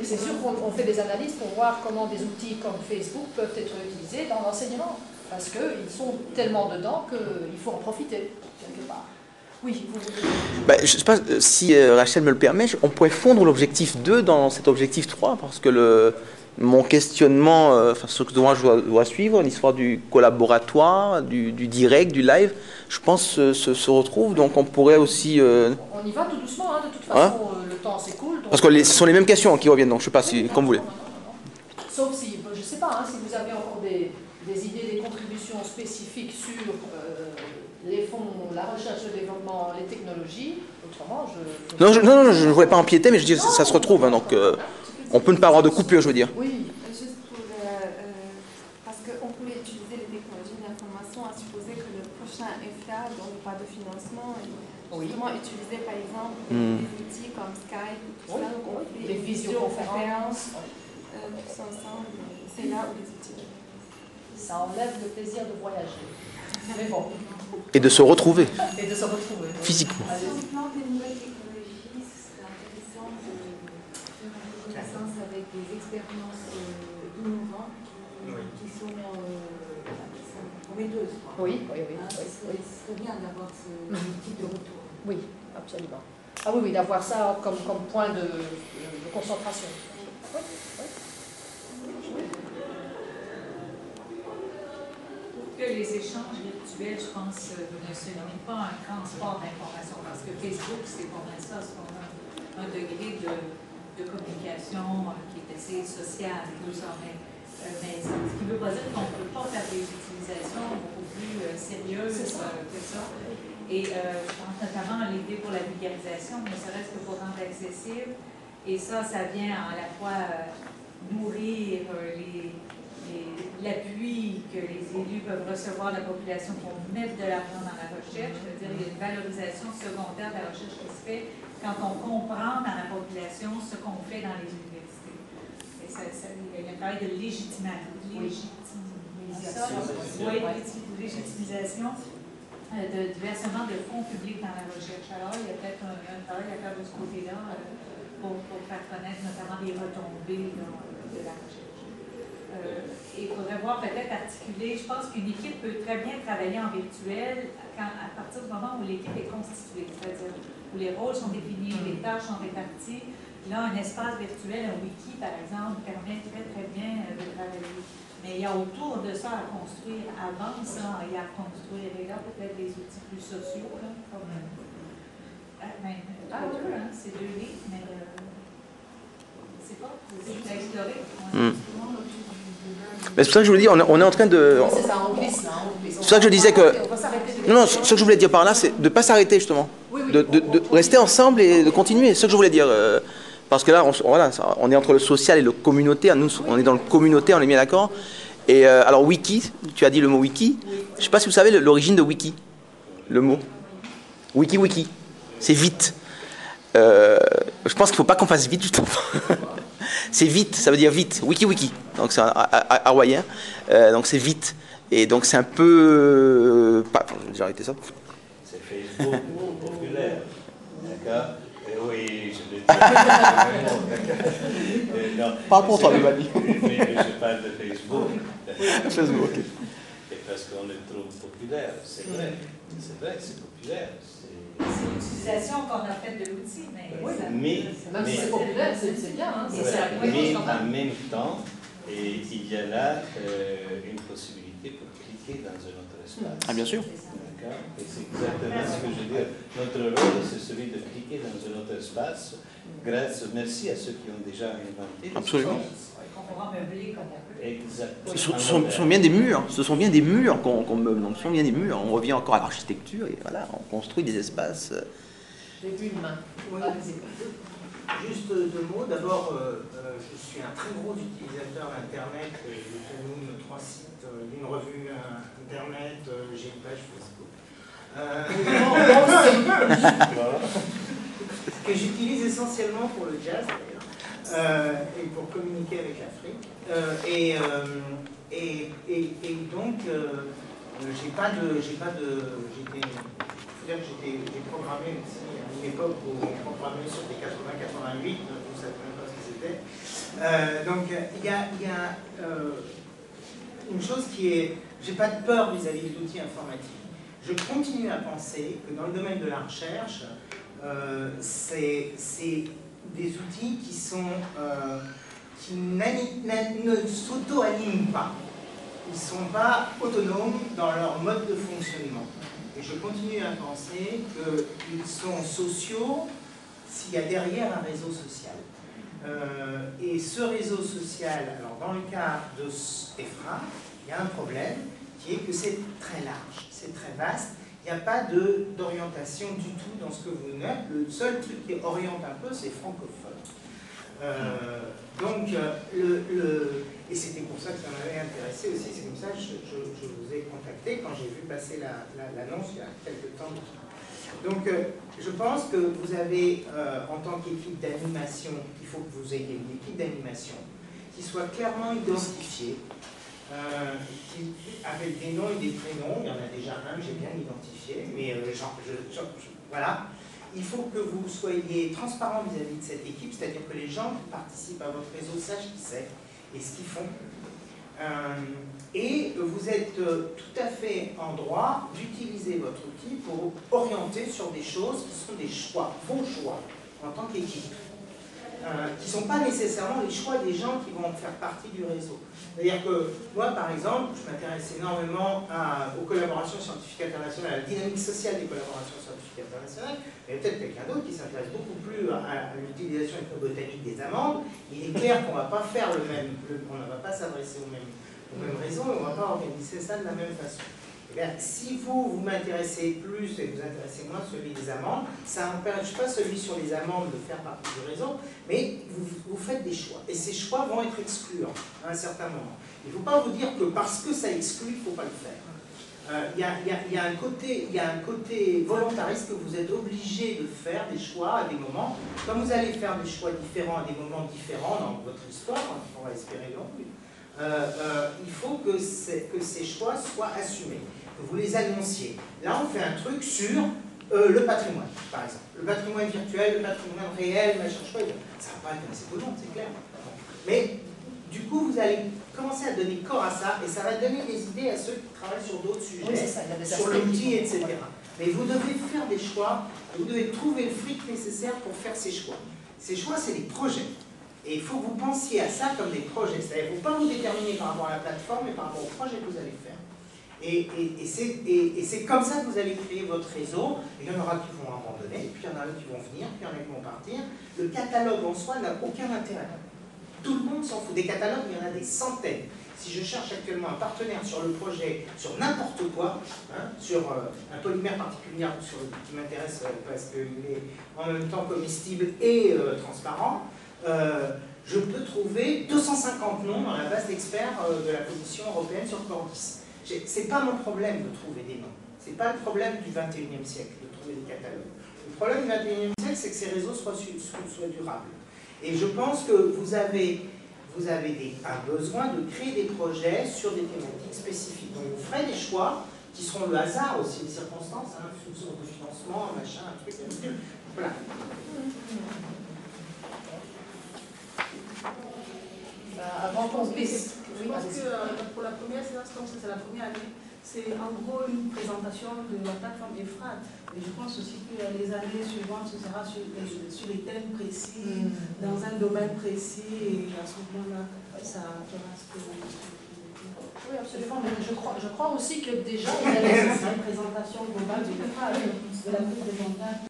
c'est sûr qu'on fait des analyses pour voir comment des outils comme Facebook peuvent être utilisés dans l'enseignement. Parce qu'ils sont tellement dedans qu'il faut en profiter, quelque part. Oui, vous voulez... Je ne sais pas si Rachel me le permet, on pourrait fondre l'objectif 2 dans cet objectif 3, parce que mon questionnement, ce que je dois suivre, l'histoire du collaboratoire, du direct, du live, je pense se retrouve, donc on pourrait aussi... On y va tout doucement, hein, de toute façon, le temps s'écoule. Parce que ce sont les mêmes questions qui reviennent, donc je ne sais pas si, comme vous voulez. Non. Sauf si, je ne sais pas, hein, si vous avez encore des idées, des contributions spécifiques sur les fonds, la recherche, le développement, les technologies, autrement, Non, je ne voulais pas empiéter, mais je dis ça se retrouve, hein, donc on peut ne pas avoir de coupure, je veux dire. Oui. Juste pour, parce qu'on pouvait utiliser les technologies d'information à supposer que le prochain FA, dont il n'y a pas de financement, justement utiliser par exemple des outils comme Skype, tout ça, donc on fait les visioconférences, tous ensemble, c'est là où les outils. Ça enlève le plaisir de voyager. Mais bon. Et de se retrouver. Et de se retrouver. Physiquement. Sur le plan des nouvelles technologies, ce serait intéressant de faire une connaissance avec des expériences innovantes qui sont prometteuses. Oui. Ce serait bien d'avoir ce type de retour. Oui, absolument. Ah oui, d'avoir ça comme point de concentration. Oui. Que les échanges virtuels, je pense, ne se limitent pas à un transport d'informations, parce que Facebook, c'est pour ça, c'est un degré de communication qui est assez social, tout ça, mais ce qui ne veut pas dire qu'on ne peut pas faire des utilisations beaucoup plus sérieuses que ça. Et je pense notamment à l'idée pour la vulgarisation, ne serait-ce que pour rendre accessible, et ça vient à la fois nourrir l'appui que les élus peuvent recevoir de la population pour mettre de l'argent dans la recherche, c'est-à-dire il y a une valorisation secondaire de la recherche qui se fait quand on comprend dans la population ce qu'on fait dans les universités. Et il y a un travail de légitimisation du versement de fonds publics dans la recherche. Alors, il y a peut-être un travail à faire de ce côté-là pour faire connaître notamment les retombées de la recherche. Il faudrait voir peut-être articuler, je pense qu'une équipe peut très bien travailler en virtuel à partir du moment où l'équipe est constituée, c'est-à-dire où les rôles sont définis, les tâches sont réparties. Là, un espace virtuel, un wiki par exemple, permet très bien de travailler. Mais il y a autour de ça à construire, avant ça, il y a à construire, et là peut-être des outils plus sociaux, là, comme c'est 2 livres, mais c'est pas, c'est à explorer. Mais c'est pour ça que je vous dis, on est en train de... C'est ça, on glisse là. C'est pour ça que je disais que... Non, ce que je voulais dire par là, c'est de ne pas s'arrêter justement. De rester ensemble et de continuer. C'est ce que je voulais dire. Parce que là, on est entre le social et le communautaire. Nous, on est dans le communautaire, on est bien d'accord. Et alors, wiki, tu as dit le mot wiki. Je ne sais pas si vous savez l'origine de wiki. Le mot. Wiki. C'est vite. Je pense qu'il ne faut pas qu'on fasse vite justement. C'est vite, ça veut dire vite, wiki. Donc c'est hawaïen, donc c'est vite. Et donc c'est un peu... je vais déjà arrêter ça. C'est Facebook populaire, d'accord? Oui, je l'ai dit. Parle pour toi, Mélanie. Mais je parle de Facebook. Facebook, ok. Et parce qu'on le trouve populaire, c'est vrai que c'est populaire. C'est l'utilisation qu'on a faite de l'outil, mais... Même si c'est populaire, c'est bien. Hein, mais en même temps, il y a là une possibilité pour cliquer dans un autre espace. Ah, bien sûr. D'accord. Et c'est exactement ce que je veux dire. Notre rôle, c'est celui de cliquer dans un autre espace. Merci à ceux qui ont déjà inventé. Absolument. Qu'on pourra meubler comme on peut. Exactement. Ce sont bien des murs. Ce sont bien des murs qu'on meuble. Donc, ce sont bien des murs. On revient encore à l'architecture et voilà, on construit des espaces. J'ai vu une main. Oui. Juste 2 mots. D'abord, je suis un très gros utilisateur d'Internet. J'utilise 3 sites, une revue Internet, j'ai une page Facebook. Que j'utilise essentiellement pour le jazz d'ailleurs, et pour communiquer avec l'Afrique. Et donc, j'ai programmé aussi à une époque où j'ai programmé sur des 80-88, vous ne savez même pas ce que c'était. Donc, il y a une chose qui est... J'ai pas de peur vis-à-vis de l'outil informatique. Je continue à penser que dans le domaine de la recherche, c'est des outils qui ne s'auto-alignent pas. Ils ne sont pas autonomes dans leur mode de fonctionnement. Et je continue à penser qu'ils sont sociaux s'il y a derrière un réseau social. Et ce réseau social, alors dans le cas de EFRA, il y a un problème qui est que c'est très large, c'est très vaste. Il n'y a pas d'orientation du tout dans ce que vous nommez. Le seul truc qui oriente un peu, c'est francophone. Et c'était pour ça que ça m'avait intéressé aussi. C'est comme ça que je vous ai contacté quand j'ai vu passer l'annonce il y a quelques temps. Donc, je pense que vous avez, en tant qu'équipe d'animation, il faut que vous ayez une équipe d'animation qui soit clairement identifiée, avec des noms et des prénoms. Il y en a déjà un que j'ai bien identifié, mais voilà. Il faut que vous soyez transparent vis-à-vis de cette équipe, c'est-à-dire que les gens qui participent à votre réseau sachent qui c'est et ce qu'ils font. Et vous êtes tout à fait en droit d'utiliser votre outil pour orienter sur des choses qui sont des choix, vos choix, en tant qu'équipe. Qui ne sont pas nécessairement les choix des gens qui vont faire partie du réseau. C'est-à-dire que moi, par exemple, je m'intéresse énormément aux collaborations scientifiques internationales, à la dynamique sociale des collaborations scientifiques internationales, mais peut-être quelqu'un d'autre qui s'intéresse beaucoup plus à l'utilisation ethnobotanique des amandes. Il est clair qu'on ne va pas faire on ne va pas s'adresser au même réseau, et on ne va pas organiser ça de la même façon. Eh bien, si vous m'intéressez plus et vous intéressez moins celui des amendes, ça n'empêche pas celui sur les amendes de faire partie du réseau, mais vous faites des choix. Et ces choix vont être excluants à un certain moment. Il ne faut pas vous dire que parce que ça exclut, il ne faut pas le faire. Il y a un côté volontariste que vous êtes obligé de faire des choix à des moments. Comme vous allez faire des choix différents à des moments différents dans votre histoire, on va espérer non plus, il faut que ces choix soient assumés, que vous les annonciez. Là, on fait un truc sur le patrimoine, par exemple. Le patrimoine virtuel, le patrimoine réel, machin choix, ça ne va pas être assez polluant, c'est clair. Mais du coup, vous allez commencer à donner corps à ça, et ça va donner des idées à ceux qui travaillent sur d'autres sujets, oui, sur l'outil, etc. Mais vous devez faire des choix, et vous devez trouver le fric nécessaire pour faire ces choix. Ces choix, c'est des projets. Et il faut que vous pensiez à ça comme des projets. C'est-à-dire, il ne faut pas vous déterminer par rapport à la plateforme, mais par rapport au projet que vous allez faire. Et c'est comme ça que vous allez créer votre réseau. Et il y en aura qui vont abandonner, puis il y en a qui vont venir, puis il y en a qui vont partir. Le catalogue en soi n'a aucun intérêt. Tout le monde s'en fout. Des catalogues, il y en a des centaines. Si je cherche actuellement un partenaire sur le projet, sur n'importe quoi, sur un polymère particulier qui m'intéresse parce qu'il est en même temps comestible et transparent, je peux trouver 250 noms dans la base d'experts de la Commission européenne sur Cordis. C'est pas mon problème de trouver des noms. C'est pas le problème du 21e siècle de trouver des catalogues. Le problème du 21e siècle, c'est que ces réseaux soient durables. Et je pense que vous avez un besoin de créer des projets sur des thématiques spécifiques. Donc vous ferez des choix qui seront le hasard aussi, les circonstances, une fonction de financement, un machin, un truc, voilà. Avant qu'on se glisse. Je pense que pour la première séance, comme c'est la première année, c'est en gros une présentation de la plateforme EFRA. Et je pense aussi que les années suivantes, ce sera sur les thèmes précis, dans un domaine précis, et à ce moment-là, ça fera ce que... Oui, absolument, mais je crois aussi que déjà... Il y a une présentation globale de l'EFRA, de la présentation.